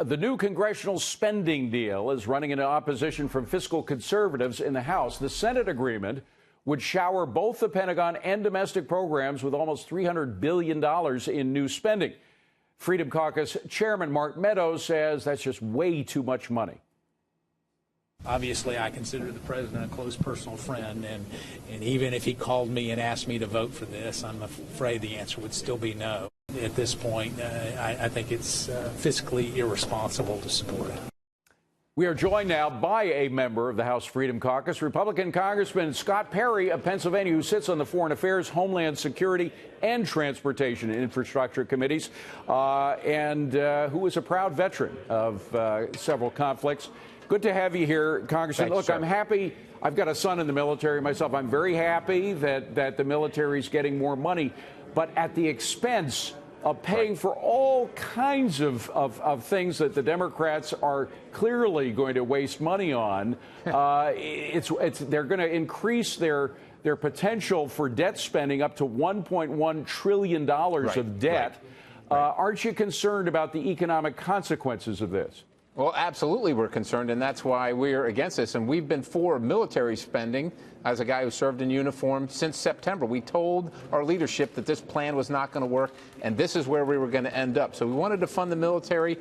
The new congressional spending deal is running into opposition from fiscal conservatives in the House. The Senate agreement would shower both the Pentagon and domestic programs with almost $300 billion in new spending. Freedom Caucus Chairman Mark Meadows says that's just way too much money. Obviously, I consider the president a close personal friend, and even if he called me and asked me to vote for this, I'm afraid the answer would still be no. At this point, I think it's fiscally irresponsible to support it. We are joined now by a member of the House Freedom Caucus, Republican Congressman Scott Perry of Pennsylvania, who sits on the Foreign Affairs, Homeland Security, and Transportation and Infrastructure committees, and who is a proud veteran of several conflicts. Good to have you here, Congressman. Look, I'm happy. I've got a son in the military myself. I'm very happy that the military is getting more money, but at the expense of paying for all kinds of things that the Democrats are clearly going to waste money on. They're going to increase their potential for debt spending up to $1.1 trillion of debt. Aren't you concerned about the economic consequences of this? Well, absolutely we're concerned, and that's why we're against this. And we've been for military spending as a guy who served in uniform since September. We told our leadership that this plan was not going to work, and this is where we were going to end up. So we wanted to fund the military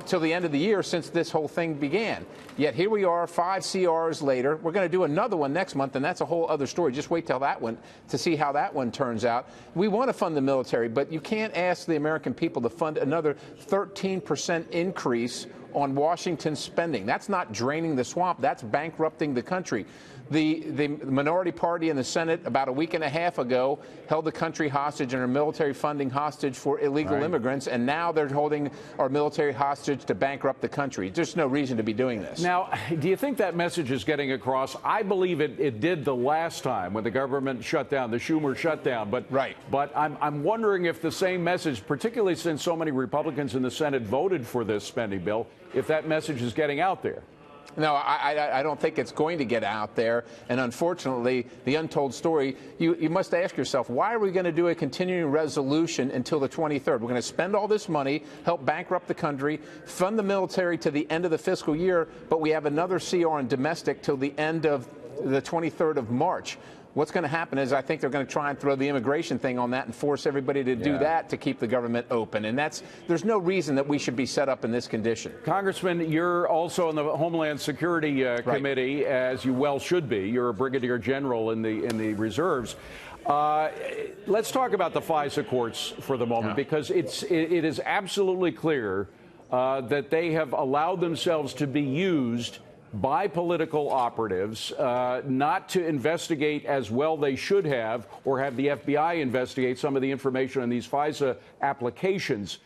till the end of the year since this whole thing began. Yet here we are 5 CRs later. We're going to do another one next month, and that's a whole other story. Just wait till that one to see how that one turns out. We want to fund the military, but you can't ask the American people to fund another 13% increase on Washington spending. That's not draining the swamp. That's bankrupting the country. The minority party in the Senate about a week and a half ago held the country hostage and our military funding hostage for illegal immigrants, and now they're holding our military hostage to bankrupt the country. There's no reason to be doing this. Now, do you think that message is getting across? I believe it did the last time when the government shut down, the Schumer shutdown. But I'm wondering if the same message, particularly since so many Republicans in the Senate voted for this spending bill, if that message is getting out there. No, I don't think it's going to get out there. And unfortunately, the untold story, you must ask yourself, why are we going to do a continuing resolution until the 23rd? We're going to spend all this money, help bankrupt the country, fund the military to the end of the fiscal year, but we have another CR on domestic till the end of the 23rd of March. What's going to happen is I think they're going to try and throw the immigration thing on that and force everybody to do that to keep the government open. And there's no reason that we should be set up in this condition. Congressman, you're also on the Homeland Security Committee, as you well should be. You're a brigadier general in the reserves. Let's talk about the FISA courts for the moment, because it is absolutely clear that they have allowed themselves to be used by political operatives, not to investigate as well they should have, or have the FBI investigate some of the information on these FISA applications.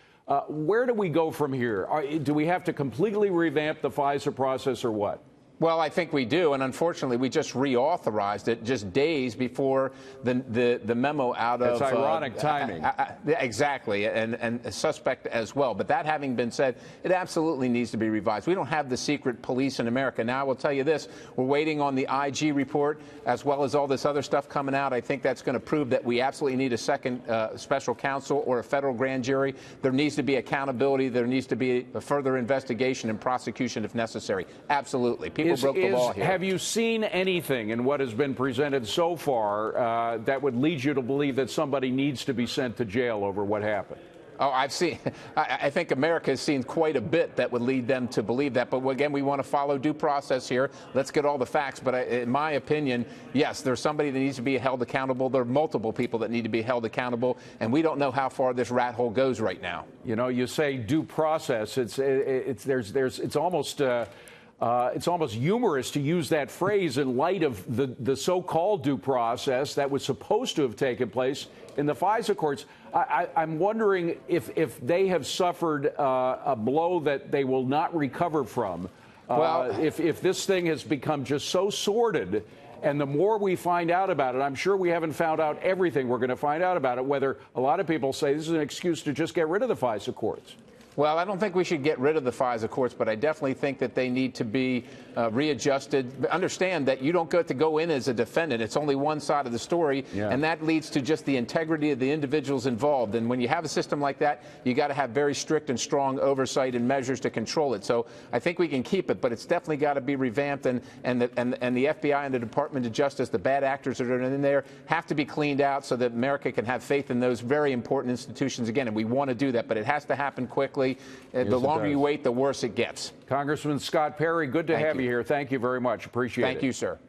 Where do we go from here? Do we have to completely revamp the FISA process, or what? Well, I think we do, and unfortunately, we just reauthorized it just days before the memo out of... It's ironic timing. Exactly, and suspect as well. But that having been said, it absolutely needs to be revised. We don't have the secret police in America. Now, I will tell you this, we're waiting on the IG report, as well as all this other stuff coming out. I think that's going to prove that we absolutely need a second special counsel or a federal grand jury. There needs to be accountability. There needs to be a further investigation and prosecution if necessary. Absolutely. People broke the law here. Have you seen anything in what has been presented so far that would lead you to believe that somebody needs to be sent to jail over what happened? Oh, I think America has seen quite a bit that would lead them to believe that. But again, we want to follow due process here. Let's get all the facts. But in my opinion, yes, there's somebody that needs to be held accountable. There are multiple people that need to be held accountable. And we don't know how far this rat hole goes right now. You know, you say due process. It's almost humorous to use that phrase in light of the so-called due process that was supposed to have taken place in the FISA courts. I'm wondering if they have suffered a blow that they will not recover from. If this thing has become just so sordid, and the more we find out about it, I'm sure we haven't found out everything we're going to find out about it, whether a lot of people say this is an excuse to just get rid of the FISA courts. Well, I don't think we should get rid of the FISA courts, but I definitely think that they need to be readjusted. Understand that you don't get to go in as a defendant. It's only one side of the story, and that leads to just the integrity of the individuals involved. And when you have a system like that, you got to have very strict and strong oversight and measures to control it. So I think we can keep it, but it's definitely got to be revamped. And the FBI and the Department of Justice, the bad actors that are in there, have to be cleaned out so that America can have faith in those very important institutions again. And we want to do that, but it has to happen quickly. The longer you wait, the worse it gets. Congressman Scott Perry, good to have you here. Thank you very much. Appreciate it. Thank you, sir.